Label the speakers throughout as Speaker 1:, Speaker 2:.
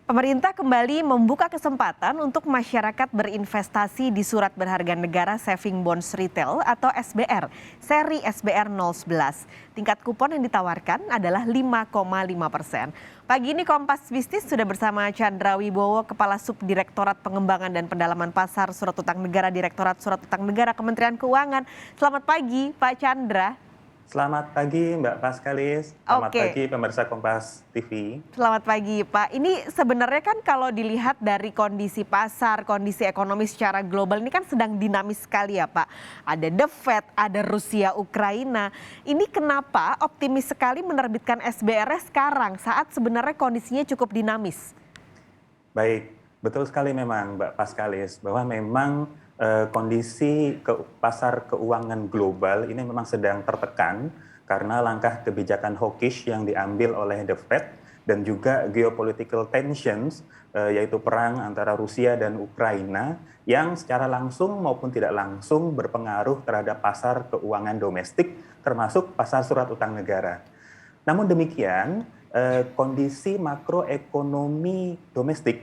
Speaker 1: Pemerintah kembali membuka kesempatan untuk masyarakat berinvestasi di surat berharga negara Saving Bonds Retail atau SBR, seri SBR 011. Tingkat kupon yang ditawarkan adalah 5,5%. Pagi ini Kompas Bisnis sudah bersama Chandra Wibowo, Kepala Subdirektorat Pengembangan dan Pendalaman Pasar Surat Utang Negara, Direktorat Surat Utang Negara Kementerian Keuangan. Selamat pagi, Pak Chandra.
Speaker 2: Selamat pagi Mbak Paskalis, selamat
Speaker 1: Oke,
Speaker 2: pagi pemirsa Kompas TV.
Speaker 1: selamat pagi, Pak. Ini sebenarnya kan kalau dilihat dari kondisi pasar, kondisi ekonomi secara global ini kan sedang dinamis sekali ya, Pak. Ada The Fed, ada Rusia, Ukraina. Ini kenapa optimis sekali menerbitkan SBR sekarang saat sebenarnya kondisinya cukup dinamis?
Speaker 2: Baik, betul sekali memang Mbak Paskalis bahwa memang kondisi pasar keuangan global ini memang sedang tertekan karena langkah kebijakan hawkish yang diambil oleh The Fed dan juga geopolitical tensions yaitu perang antara Rusia dan Ukraina yang secara langsung maupun tidak langsung berpengaruh terhadap pasar keuangan domestik termasuk pasar surat utang negara. Namun demikian, kondisi makroekonomi domestik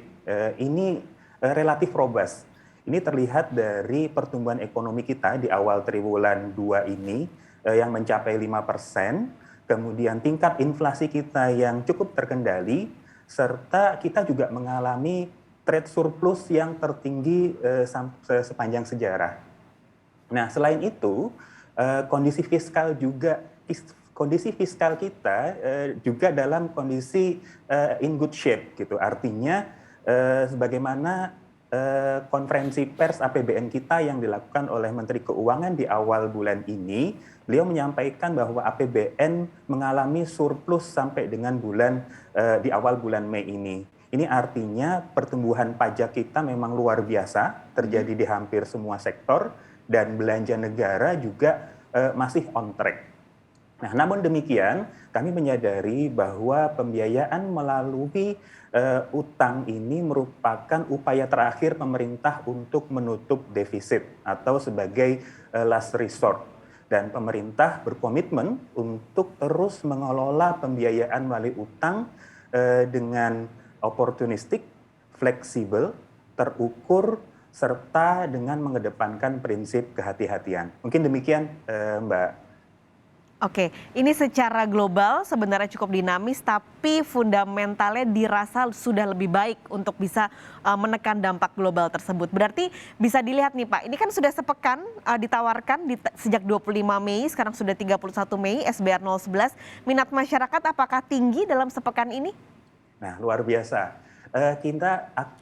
Speaker 2: ini relatif robust. Ini terlihat dari pertumbuhan ekonomi kita di awal triwulan 2 ini yang mencapai 5%, kemudian tingkat inflasi kita yang cukup terkendali, serta kita juga mengalami trade surplus yang tertinggi sepanjang sejarah. Nah, selain itu, kondisi fiskal kita juga dalam kondisi in good shape gitu. Artinya sebagaimana konferensi pers APBN kita yang dilakukan oleh Menteri Keuangan di awal bulan ini, beliau menyampaikan bahwa APBN mengalami surplus sampai dengan di awal bulan Mei ini. Ini artinya pertumbuhan pajak kita memang luar biasa, terjadi di hampir semua sektor, dan belanja negara juga masih on track. Nah, namun demikian, kami menyadari bahwa pembiayaan melalui utang ini merupakan upaya terakhir pemerintah untuk menutup defisit atau sebagai last resort. Dan pemerintah berkomitmen untuk terus mengelola pembiayaan melalui utang dengan opportunistik, fleksibel, terukur, serta dengan mengedepankan prinsip kehati-hatian. Mungkin demikian Mbak.
Speaker 1: Oke, ini secara global sebenarnya cukup dinamis, tapi fundamentalnya dirasa sudah lebih baik untuk bisa menekan dampak global tersebut. Berarti bisa dilihat nih Pak, ini kan sudah sepekan ditawarkan sejak 25 Mei, sekarang sudah 31 Mei, SBR 011. Minat masyarakat apakah tinggi dalam sepekan ini?
Speaker 2: Nah, luar biasa.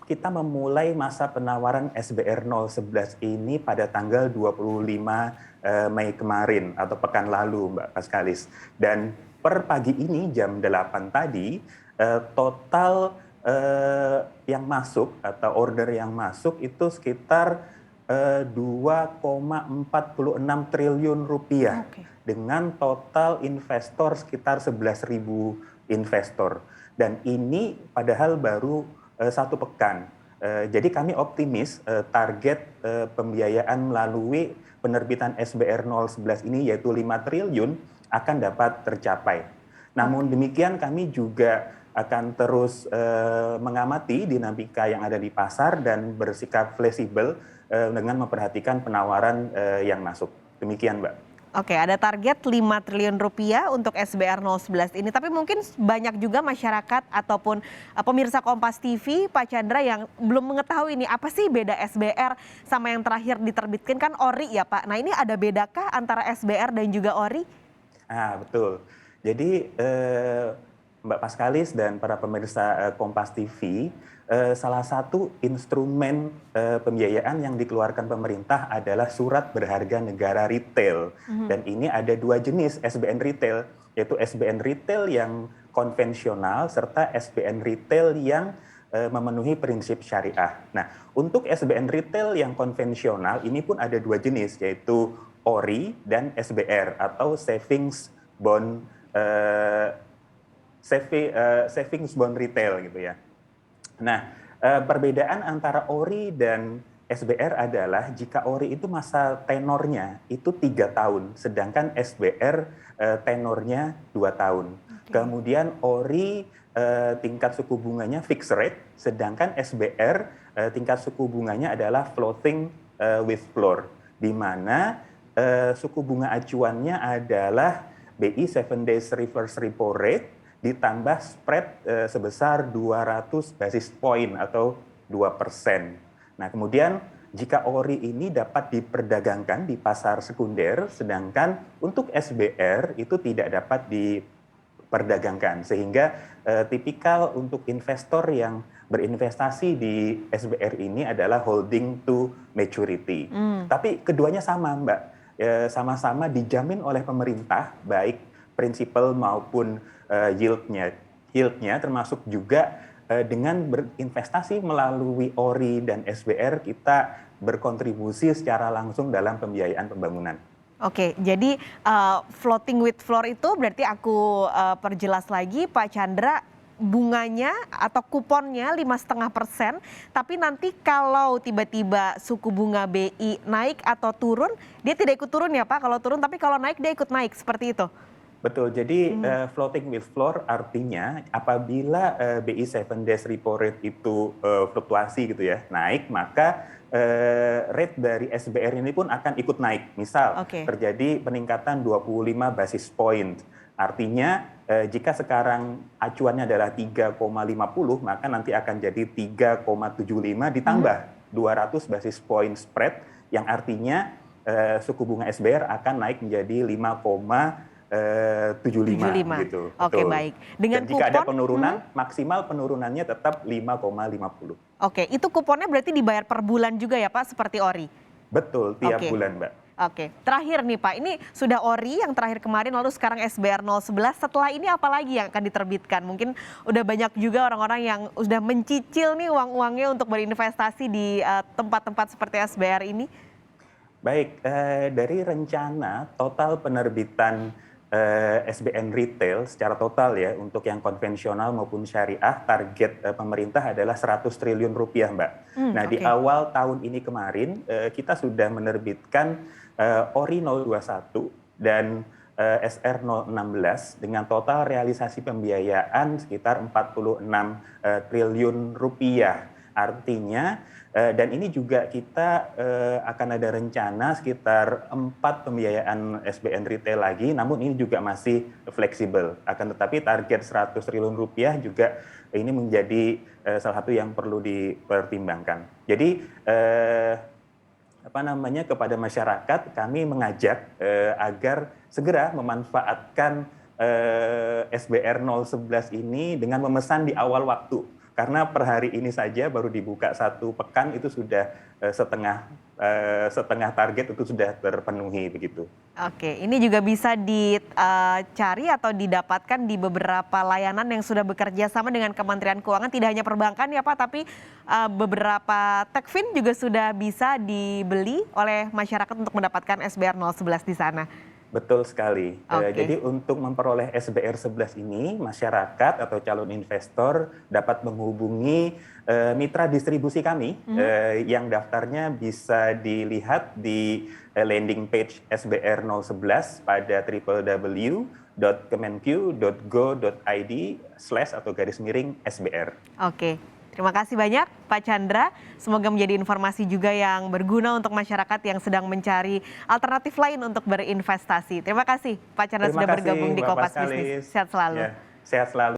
Speaker 2: Kita memulai masa penawaran SBR 011 ini pada tanggal 25 Mei kemarin atau pekan lalu Mbak Paskalis. Dan per pagi ini jam 8 tadi total yang masuk atau order yang masuk itu sekitar 2,46 triliun rupiah dengan total investor sekitar 11.000 investor. Dan ini padahal baru satu pekan. Jadi kami optimis target pembiayaan melalui penerbitan SBR 011 ini yaitu 5 triliun akan dapat tercapai. Namun demikian kami juga akan terus mengamati dinamika yang ada di pasar dan bersikap fleksibel dengan memperhatikan penawaran yang masuk. Demikian Mbak.
Speaker 1: Oke, ada target 5 triliun rupiah untuk SBR 011 ini. Tapi mungkin banyak juga masyarakat ataupun pemirsa Kompas TV, Pak Chandra yang belum mengetahui ini apa sih beda SBR sama yang terakhir diterbitkan kan ORI ya Pak. Nah ini ada bedakah antara SBR dan juga ORI?
Speaker 2: Betul. Jadi Mbak Paskalis dan para pemirsa Kompas TV, salah satu instrumen pembiayaan yang dikeluarkan pemerintah adalah surat berharga negara retail. Dan ini ada dua jenis SBN retail, yaitu SBN retail yang konvensional serta SBN retail yang memenuhi prinsip syariah. Nah, untuk SBN retail yang konvensional ini pun ada dua jenis, yaitu ORI dan SBR atau savings bond retail gitu ya. Nah, perbedaan antara ORI dan SBR adalah jika ORI itu masa tenornya itu 3 tahun, sedangkan SBR tenornya 2 tahun. Kemudian ORI tingkat suku bunganya fixed rate, sedangkan SBR tingkat suku bunganya adalah floating with floor, di mana suku bunga acuannya adalah BI 7 days reverse repo rate ditambah spread sebesar 200 basis point atau 2%. Nah, kemudian jika ORI ini dapat diperdagangkan di pasar sekunder, sedangkan untuk SBR itu tidak dapat diperdagangkan, sehingga tipikal untuk investor yang berinvestasi di SBR ini adalah holding to maturity. Tapi keduanya sama, Mbak, sama-sama dijamin oleh pemerintah, baik prinsipal maupun yieldnya, termasuk juga dengan berinvestasi melalui ORI dan SBR, kita berkontribusi secara langsung dalam pembiayaan pembangunan.
Speaker 1: Oke, jadi floating with floor itu berarti aku perjelas lagi, Pak Chandra, bunganya atau kuponnya 5,5%, tapi nanti kalau tiba-tiba suku bunga BI naik atau turun, dia tidak ikut turun ya Pak, kalau turun, tapi kalau naik dia ikut naik, seperti itu?
Speaker 2: Betul, jadi floating with floor artinya apabila BI 7 days repo rate itu fluktuasi gitu ya, naik, maka rate dari SBR ini pun akan ikut naik. Misal terjadi peningkatan 25 basis point, artinya jika sekarang acuannya adalah 3,50, maka nanti akan jadi 3,75 ditambah 200 basis point spread, yang artinya suku bunga SBR akan naik menjadi 5,75 gitu.
Speaker 1: Oke, baik. Dengan
Speaker 2: Dan jika
Speaker 1: kupon,
Speaker 2: ada penurunan, maksimal penurunannya tetap 5,50.
Speaker 1: Oke, itu kuponnya berarti dibayar per bulan juga ya Pak, seperti ORI?
Speaker 2: Betul, tiap bulan, Mbak.
Speaker 1: Oke, terakhir nih Pak, ini sudah ORI yang terakhir kemarin, lalu sekarang SBR 011, setelah ini apa lagi yang akan diterbitkan? Mungkin udah banyak juga orang-orang yang sudah mencicil nih uang-uangnya untuk berinvestasi di tempat-tempat seperti SBR ini?
Speaker 2: Baik, dari rencana total penerbitan SBN retail secara total ya, untuk yang konvensional maupun syariah, target pemerintah adalah 100 triliun rupiah, Mbak. Di awal tahun ini kemarin kita sudah menerbitkan ORI 021 dan SR 016 dengan total realisasi pembiayaan sekitar 46 triliun rupiah. Artinya, dan ini juga kita akan ada rencana sekitar 4 pembiayaan SBN retail lagi, namun ini juga masih fleksibel. Akan tetapi target 100 triliun rupiah juga ini menjadi salah satu yang perlu dipertimbangkan. Jadi kepada masyarakat kami mengajak agar segera memanfaatkan SBR 011 ini dengan memesan di awal waktu. Karena per hari ini saja baru dibuka 1 pekan itu sudah setengah target itu sudah terpenuhi begitu.
Speaker 1: Oke, ini juga bisa dicari atau didapatkan di beberapa layanan yang sudah bekerja sama dengan Kementerian Keuangan, tidak hanya perbankan ya Pak, tapi beberapa Techfin juga sudah bisa dibeli oleh masyarakat untuk mendapatkan SBR 011 di sana.
Speaker 2: Betul sekali. Jadi untuk memperoleh SBR 11 ini, masyarakat atau calon investor dapat menghubungi mitra distribusi kami yang daftarnya bisa dilihat di landing page SBR 011 pada www.kemenq.go.id/SBR.
Speaker 1: Oke. Terima kasih banyak Pak Chandra, semoga menjadi informasi juga yang berguna untuk masyarakat yang sedang mencari alternatif lain untuk berinvestasi. Terima kasih Pak Chandra sudah bergabung di Kompas Bisnis. Sehat selalu.
Speaker 2: Ya, sehat selalu.